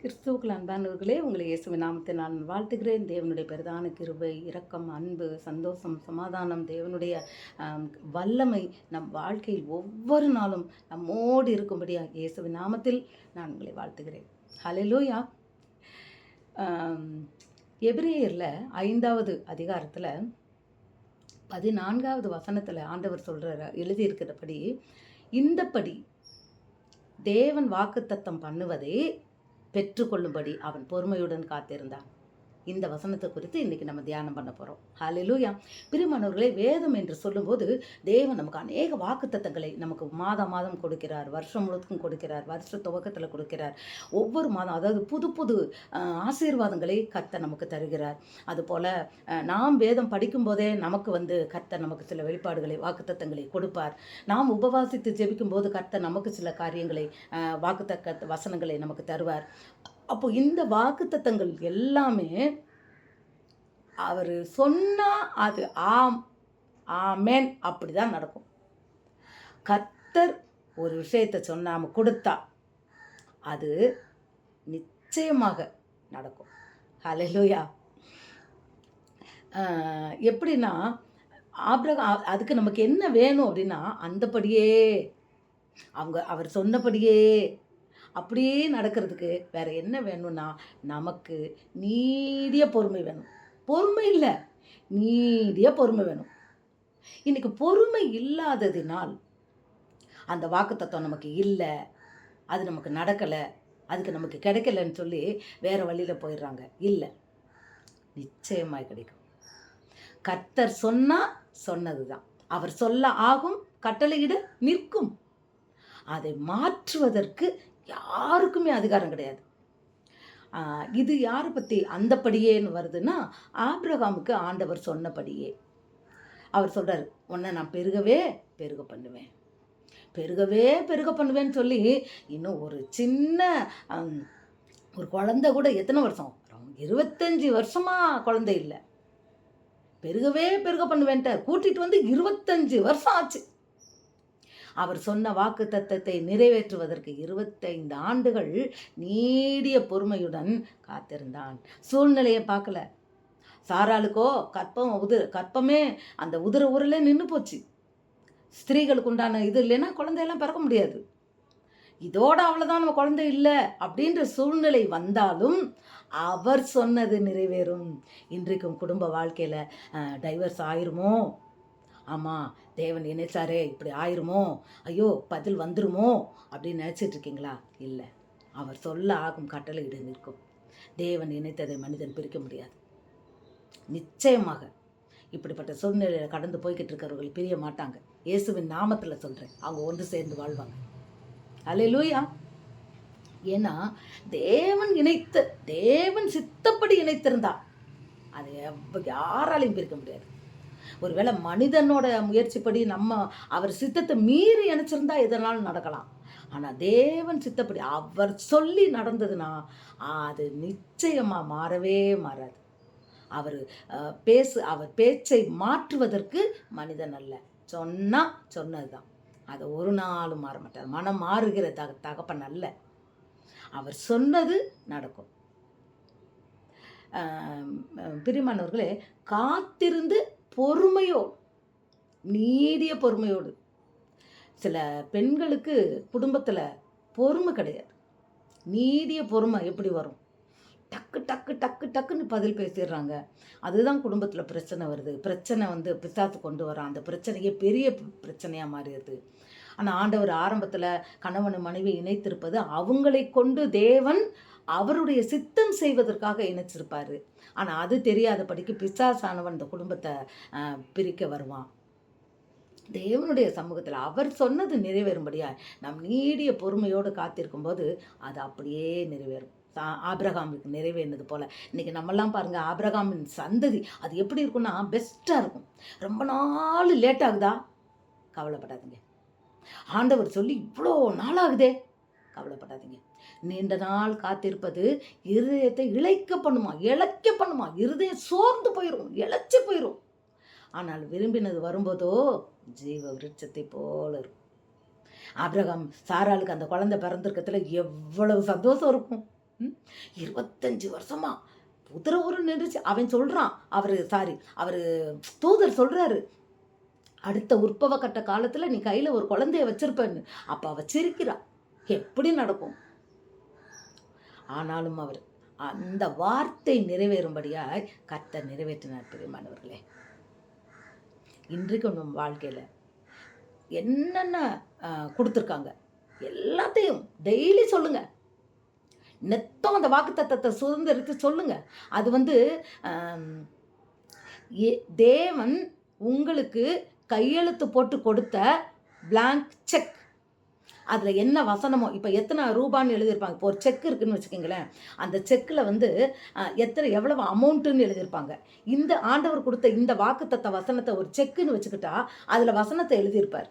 கிறிஸ்துவுக்குள் அன்பானவர்களே, உங்களை இயேசுவின் நாமத்தில் நான் வாழ்த்துகிறேன். தேவனுடைய பிரதான கிருபை, இரக்கம், அன்பு, சந்தோஷம், சமாதானம், தேவனுடைய அம் வல்லமை நம் வாழ்க்கையில் ஒவ்வொரு நாளும் நம்மோடு இருக்கும்படியா இயேசுவின் நாமத்தில் நான் உங்களை வாழ்த்துகிறேன். ஹல்லேலூயா. அம் எபிரேயர்ல 5வது அதிகாரத்தில் 14வது வசனத்தில் ஆண்டவர் எழுதியிருக்கிறபடி, இந்தப்படி தேவன் வாக்குத்தத்தம் பண்ணுவதை பெற்றுக்கொள்ளும்படி அவன் பொறுமையுடன் காத்திருந்தான். இந்த வசனத்தை குறித்து இன்னைக்கு நம்ம தியானம் பண்ண போகிறோம். ஹல்லேலூயா. பிரியமானவர்களே, வேதம் என்று சொல்லும்போது தேவன் நமக்கு அநேக வாக்குத்தத்தங்களை நமக்கு மாதம் மாதம் கொடுக்கிறார், வருஷம் முழுவதுக்கும் கொடுக்கிறார், வருஷ துவக்கத்தில் கொடுக்கிறார். ஒவ்வொரு மாதம், அதாவது புது புது ஆசீர்வாதங்களை கர்த்தர் நமக்கு தருகிறார். அதுபோல் நாம் வேதம் படிக்கும்போதே நமக்கு கர்த்தர் நமக்கு சில வெளிப்பாடுகளை வாக்குத்தத்தங்களை கொடுப்பார். நாம் உபவாசித்து ஜெபிக்கும் போது கர்த்தர் நமக்கு சில காரியங்களை வாக்குத்தத்த வசனங்களை நமக்கு தருவார். அப்போ இந்த வாக்குத்தத்தங்கள் எல்லாமே அவர் சொன்னா அது ஆம் ஆமேன் அப்படிதான் நடக்கும். கர்த்தர் ஒரு விஷயத்தை சொன்னாம கொடுத்தா அது நிச்சயமாக நடக்கும். ஹல்லேலூயா. எப்படின்னா, அதுக்கு நமக்கு என்ன வேணும் அப்படின்னா, அந்தபடியே அவர் சொன்னபடியே அப்படியே நடக்கிறதுக்கு வேற என்ன வேணும்னா, நமக்கு நீடிய பொறுமை வேணும். பொறுமை இல்லை, நீடிய பொறுமை வேணும். இன்னைக்கு பொறுமை இல்லாததினால் அந்த வாக்குத்தத்தம் நமக்கு இல்லை, அது நமக்கு நடக்கலை, அதுக்கு நமக்கு கிடைக்கலன்னு சொல்லி வேற வழியில் போயிடுறாங்க. இல்லை, நிச்சயமாய் கிடைக்கும். கர்த்தர் சொன்னது தான். அவர் சொல்ல ஆகும், கட்டளையிட நிற்கும். அதை மாற்றுவதற்கு யாருக்குமே அதிகாரம் கிடையாது. இது யாரை பற்றி அந்தப்படியேன்னு வருதுன்னா, ஆபிரகாமுக்கு ஆண்டவர் சொன்னபடியே அவர் சொல்கிறார், உன்னை நான் பெருகவே பெருக பண்ணுவேன், பெருகவே பெருக பண்ணுவேன்னு சொல்லி, இன்னும் ஒரு சின்ன ஒரு குழந்தை கூட எத்தனை வருஷம், 25 வருஷமாக குழந்தை இல்லை, பெருகவே பெருக பண்ணுவேன்ட்டு கூட்டிகிட்டு வந்து 25 வருஷம் ஆச்சு. அவர் சொன்ன வாக்கு தத்தத்தை நிறைவேற்றுவதற்கு 25 ஆண்டுகள் நீடிய பொறுமையுடன் காத்திருந்தான். சூழ்நிலையை பார்க்கல. சாராளுக்கோ கற்பமே அந்த உதிர ஊரில் நின்று போச்சு. ஸ்திரீகளுக்கு உண்டான இது இல்லைன்னா குழந்தையெல்லாம் பிறக்க முடியாது. இதோட அவ்வளோதான், நம்ம குழந்தை இல்லை அப்படின்ற சூழ்நிலை வந்தாலும் அவர் சொன்னது நிறைவேறும். இன்றைக்கும் குடும்ப வாழ்க்கையில் டைவர்ஸ் ஆயிருமோ, ஆமாம் தேவன் நினைச்சாரே இப்படி ஆயிருமோ, ஐயோ பதில் வந்துருமோ அப்படின்னு நினச்சிட்டு இருக்கீங்களா? இல்லை, அவர் சொல்ல ஆகும், கட்டளையிட நிற்கும். தேவன் நினைத்ததை மனிதன் பிரிக்க முடியாது. நிச்சயமாக இப்படிப்பட்ட சூழ்நிலையில் கடந்து போய்கிட்டு இருக்கிறவர்கள் பிரிய மாட்டாங்க. இயேசுவின் நாமத்தில் சொல்கிறேன், அவங்க ஒன்று சேர்ந்து வாழ்வாங்க. ஹல்லேலூயா. ஏன்னா தேவன் சித்தப்படி இணைத்திருந்தா அதை யாராலையும் பிரிக்க முடியாது. ஒருவேளை மனிதனோட முயற்சிப்படி அவர் சித்தத்தை மீறி இணைச்சிருந்தா எதனாலும் நடக்கலாம். ஆனால் தேவன் சித்தப்படி அவர் சொல்லி நடந்ததுன்னா அது நிச்சயமாக மாறவே மாறாது. அவர் பேச்சை மாற்றுவதற்கு மனிதன் அல்ல. சொன்னது தான், அதை ஒரு நாளும் மாற மாட்டார். மனம் மாறுகிற தகப்பன் அல்ல. அவர் சொன்னது நடக்கும். பிரியமானவர்களே, காத்திருந்து நீடிய பொறுமையோடு. சில பெண்களுக்கு குடும்பத்தில் பொறுமை கிடையாது. நீடிய பொறுமை எப்படி வரும்? டக்கு டக்கு டக்கு டக்குன்னு பதில் பேசிடுறாங்க. அதுதான் குடும்பத்தில் பிரச்சனை வருது. பிரச்சனை பிசாசு கொண்டு வரான். அந்த பிரச்சனையே பெரிய பிரச்சனையாக மாறிடுது. ஆனால் ஆண்டவர் ஆரம்பத்தில் கணவன் மனைவி இணைத்திருப்பது அவங்களை கொண்டு தேவன் அவருடைய சித்தம் செய்வதற்காக இணைச்சிருப்பார். ஆனால் அது தெரியாதபடிக்கு பிசாசானவன் இந்த குடும்பத்தை பிரிக்க வருவான். தேவனுடைய சமூகத்தில் அவர் சொன்னது நிறைவேறும்படியா நாம் நீடிய பொறுமையோடு காத்திருக்கும் போது அது அப்படியே நிறைவேறும். ஆபிரகாமுக்கு நிறைவேறினது போல் இன்றைக்கி நம்மெல்லாம் பாருங்கள், ஆபிரகாமின் சந்ததி அது எப்படி இருக்குன்னா பெஸ்ட்டாக இருக்கும். ரொம்ப நாள் லேட் ஆகுதா? கவலைப்படாதீங்க. ஆண்டவர் சொல்லி இவ்வளோ நாள் ஆகுதே, கவலைப்படாதீங்க. நீண்ட நாள் காத்திருப்பது இருதயத்தை இழைக்க பண்ணுமா, இருதயம் சோர்ந்து போயிடும், இழைச்சி போயிடும். ஆனால் விரும்பினது வரும்போதோ ஜீவ விருட்சத்தை போல இருக்கும். ஆபிரகாம் சாராளுக்கு அந்த குழந்தை பிறந்திருக்கத்துல எவ்வளவு சந்தோஷம் இருக்கும். 25 வருஷமா உத்தரவு நின்றுச்சு. அவன் சொல்கிறான், அவர் தூதர் சொல்கிறாரு, அடுத்த உற்பவ கட்ட காலத்தில் நீ கையில் ஒரு குழந்தைய வச்சிருப்பேன்னு. அப்போ அவள் சிரிக்கிறா. எப்படி நடக்கும்? ஆனாலும் அவர் அந்த வார்த்தை நிறைவேறும்படியாய் கர்த்தர் நிறைவேற்றினார். பிரியமானவர்களே, இன்றைக்கு நம்ம வாழ்க்கையில் என்னென்ன கொடுத்துருக்காங்க எல்லாத்தையும் டெய்லி சொல்லுங்க. நெத்தம் அந்த வாக்குத்தத்தத்தை சுதந்திரித்து சொல்லுங்க. அது தேவன் உங்களுக்கு கையெழுத்து போட்டு கொடுத்த பிளாங்க் செக். அதில் என்ன வசனமோ, இப்போ எத்தனை ரூபான்னு எழுதியிருப்பாங்க. இப்போ ஒரு செக் இருக்குதுன்னு வச்சுக்கோங்களேன், அந்த செக்கில் எவ்வளவு அமௌண்ட்டுன்னு எழுதியிருப்பாங்க. இந்த ஆண்டவர் கொடுத்த இந்த வாக்குத்தத்த வசனத்தை ஒரு செக்குன்னு வச்சுக்கிட்டா அதில் வசனத்தை எழுதியிருப்பார்.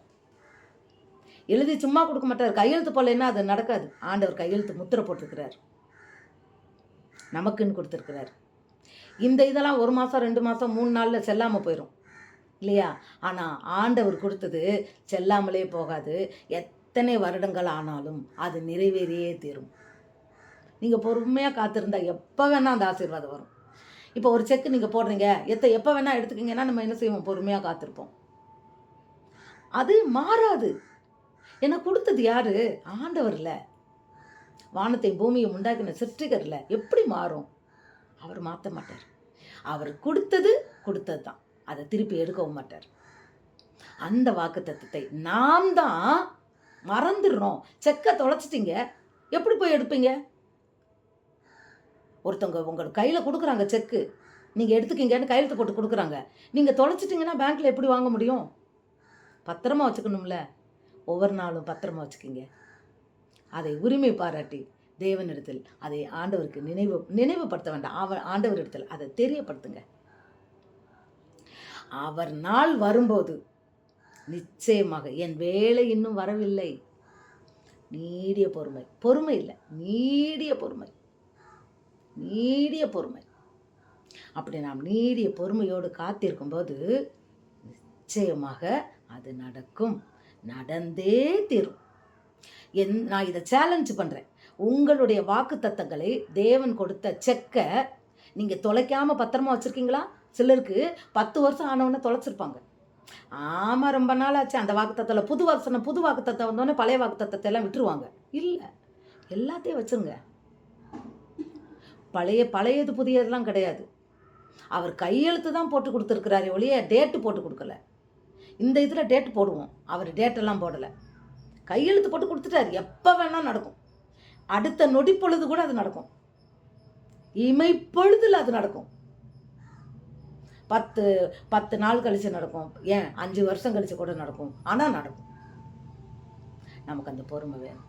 எழுதி சும்மா கொடுக்க மாட்டார். கையெழுத்து போலன்னா அது நடக்காது. ஆண்டவர் கையெழுத்து முத்திரை போட்டிருக்கிறார், நமக்குன்னு கொடுத்துருக்கிறார். இந்த இதெல்லாம் 1 மாதம் 2 மாதம் 3 நாளில் செல்லாமல் போயிடும் இல்லையா? ஆனால் ஆண்டவர் கொடுத்தது செல்லாமலே போகாது. எத்தனை வருடங்கள் ஆனாலும் அது நிறைவேறியே தீரும். நீங்கள் பொறுமையாக காத்திருந்தா எப்போ வேணால் அந்த ஆசீர்வாதம் வரும். இப்போ ஒரு செக்கு நீங்கள் போடுறீங்க, எப்போ வேணால் எடுத்துக்கிங்கன்னா நம்ம என்ன செய்வோம்? பொறுமையாக காத்திருப்போம். அது மாறாது. ஏன்னா கொடுத்தது யாரு? ஆண்டவர்ல. வானத்தை பூமியை உண்டாக்கின சிருஷ்டிகர்ல. எப்படி மாறும்? அவர் மாற்ற மாட்டார். அவர் கொடுத்தது தான், அதை திருப்பி எடுக்கவும் மாட்டார். அந்த வாக்குத்தத்தத்தை நாம் தான் மறந்துடுறோம். செக்கை தொலைச்சிட்டீங்க, எப்படி போய் எடுப்பீங்க? ஒருத்தவங்க உங்களுக்கு கையில் கொடுக்குறாங்க செக்கு, நீங்கள் எடுத்துக்கிங்கன்னு கையெழுத்து போட்டு கொடுக்குறாங்க. நீங்கள் தொலைச்சிட்டிங்கன்னா பேங்க்கில் எப்படி வாங்க முடியும்? பத்திரமா வச்சுக்கணும்ல. ஒவ்வொரு நாளும் பத்திரமா வச்சுக்கிங்க. அதை உரிமை பாராட்டி தேவனிடத்தில் அதை ஆண்டவருக்கு நினைவுபடுத்த வேண்டாம். ஆண்டவரிடத்தில் அதை தெரியப்படுத்துங்க. அவர் நாள் வரும்போது நிச்சயமாக என் வேலை இன்னும் வரவில்லை. நீடிய பொறுமை இல்லை, நீடிய பொறுமை. அப்படி நாம் நீடிய பொறுமையோடு காத்திருக்கும் போது நிச்சயமாக அது நடக்கும், நடந்தே தீரும். நான் இதை சேலஞ்சு பண்ணுறேன். உங்களுடைய வாக்குத்தத்தங்களை, தேவன் கொடுத்த செக்கை நீங்கள் தொலைக்காமல் பத்திரமா வச்சுருக்கீங்களா? சிலருக்கு 10 வருஷம் ஆனவொன்னே தொலைச்சிருப்பாங்க. ஆமாம், ரொம்ப நாள் ஆச்சு. அந்த வாக்குத்தத்தில் புது வாக்குத்தத்தை வந்தோடனே பழைய வாக்குத்தத்தை எல்லாம் விட்டுருவாங்க. இல்லை, எல்லாத்தையும் வச்சுருங்க. பழையது புதியதெல்லாம் கிடையாது. அவர் கையெழுத்து தான் போட்டு கொடுத்துருக்கிறாரே ஒழிய டேட்டு போட்டு கொடுக்கல. இந்த இதில் டேட்டு போடுவோம், அவர் டேட்டெல்லாம் போடலை. கையெழுத்து போட்டு கொடுத்துட்டார். எப்போ வேணால் நடக்கும். அடுத்த நொடி பொழுது கூட அது நடக்கும். இமைப்பொழுதில் அது நடக்கும். 10 நாள் கழிச்சு நடக்கும், ஏன் 5 வருஷம் கழிச்சு கூட நடக்கும். ஆனால் நடக்கும். நமக்கு அந்த பொறுமை வேணும்.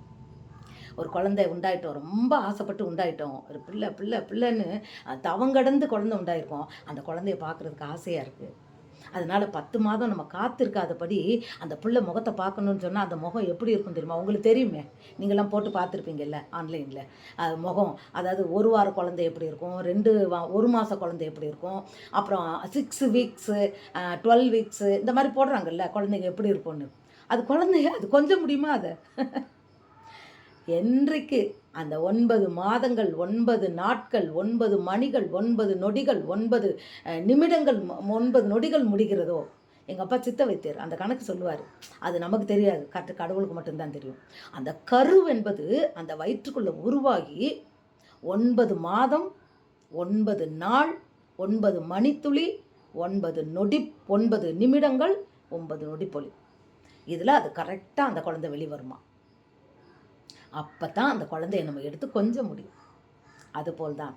ஒரு குழந்தை உண்டாயிட்டோம், ரொம்ப ஆசைப்பட்டு உண்டாயிட்டோம். ஒரு பிள்ளைன்னு தவங்கடந்து குழந்தை உண்டாயிருக்கோம். அந்த குழந்தைய பார்க்குறதுக்கு ஆசையாக இருக்குது. அதனால் 10 மாதம் நம்ம காத்திருக்காதபடி அந்த பிள்ளை முகத்தை பார்க்கணுன்னு சொன்னால் அந்த முகம் எப்படி இருக்கும் தெரியுமா? உங்களுக்கு தெரியுமே, நீங்களாம் போட்டு பார்த்துருப்பீங்கல்ல ஆன்லைனில். அது முகம், அதாவது 1 வார குழந்தை எப்படி இருக்கும், 1 மாத குழந்தை எப்படி இருக்கும், அப்புறம் 6 வீக்ஸு 12 வீக்ஸு இந்த மாதிரி போடுறாங்கல்ல, குழந்தைங்க எப்படி இருக்கும்னு. அது கொஞ்சம் முடியுமா? அதை என்றைக்கு அந்த 9 மாதங்கள் 9 நாட்கள் 9 மணிகள் 9 நொடிகள் 9 நிமிடங்கள் 9 நொடிகள் முடிகிறதோ, எங்கள் அப்பா சித்த வைத்தியர் அந்த கணக்கு சொல்லுவார். அது நமக்கு தெரியாது, கடவுளுக்கு மட்டும்தான் தெரியும். அந்த கரு என்பது அந்த வயிற்றுக்குள்ளே உருவாகி 9 மாதம் 9 நாள் 9 மணித்துளி 9 நிமிடங்கள் 9 நொடிப்பொலி, இதில் அது கரெக்டாக அந்த குழந்தை வெளிவருமா. அப்போ தான் அந்த குழந்தைய நம்ம எடுத்து கொஞ்சம் முடியும். அதுபோல்தான்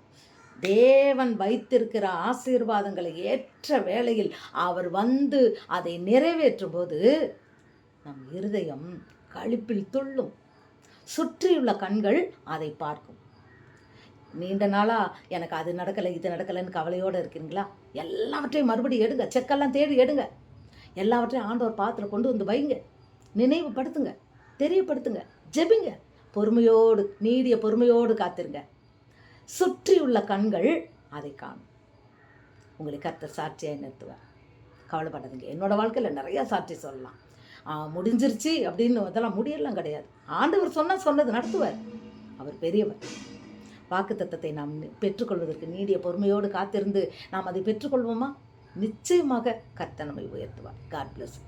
தேவன் வைத்திருக்கிற ஆசீர்வாதங்களை ஏற்ற வேளையில் அவர் வந்து அதை நிறைவேற்றும் போது நம் இருதயம் களிப்பில் துள்ளும். சுற்றியுள்ள கண்கள் அதை பார்க்கும். நீண்ட நாளாக எனக்கு அது நடக்கலை இது நடக்கலைன்னு கவலையோடு இருக்கிறீங்களா? எல்லாவற்றையும் மறுபடியும் எடுங்க, செக்கெல்லாம் தேடி எடுங்க. எல்லாவற்றையும் ஆண்டவர் பாத்திரம் கொண்டு வந்து வைங்க, நினைவுபடுத்துங்க, தெரியப்படுத்துங்க, ஜெபிங்க. பொறுமையோடு, நீடிய பொறுமையோடு காத்திருங்க. சுற்றியுள்ள கண்கள் அதை காணும். உங்களை கர்த்தர் சாட்சியாக நிறுத்துவார். கவலைப்படாதீங்க. என்னோடய வாழ்க்கையில் நிறையா சாட்சி சொல்லலாம். முடிஞ்சிருச்சு அப்படின்னு அதெல்லாம் முடியெல்லாம் கிடையாது. ஆண்டவர் சொன்னது நடத்துவார். அவர் பெரியவர். வாக்குத்தத்தத்தை நாம் பெற்றுக்கொள்வதற்கு நீடிய பொறுமையோடு காத்திருந்து நாம் அதை பெற்றுக்கொள்வோமா? நிச்சயமாக கர்த்தர் நம்மை உயர்த்துவார். God plus.